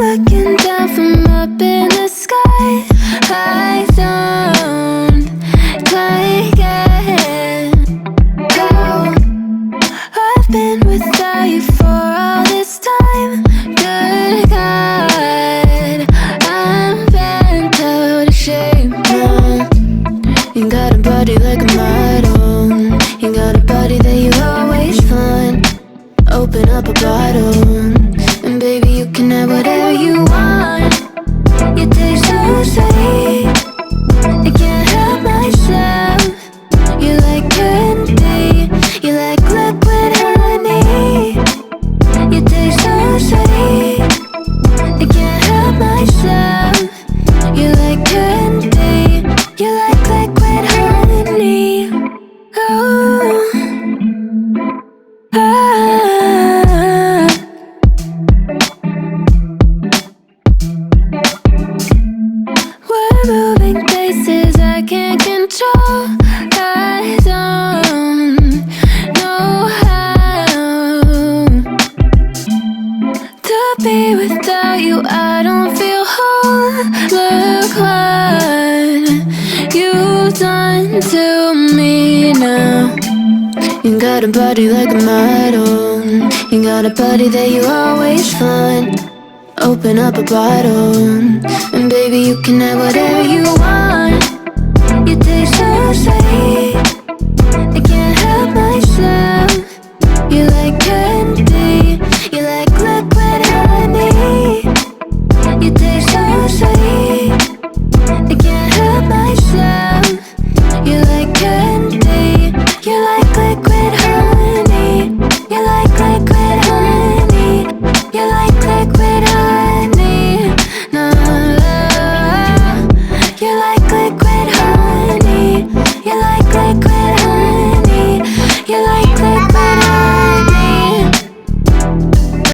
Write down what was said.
looking down from up in the sky. I don't quite get how I've been without you for all this time. Good God, I'm bent out of shape now. You got a body like a model. You got a body that you always find. Open up a bottle, and baby you can have whatever you want. You taste so sweet, I can't help myself. You like candy, you like liquid honey. You taste so sweet, I can't help myself. You like candy, you like liquid honey. Oh, ah. We're moving places I can't control. I don't know how to be without you. I don't feel whole. Look what you've done to me now. You got a body like a model. You got a body that you always find. Open up a bottle, and baby you can have whatever you want. You taste so sweet, I can't help myself. You like candy, you like liquid honey. You taste so sweet, I can't help myself. You like candy.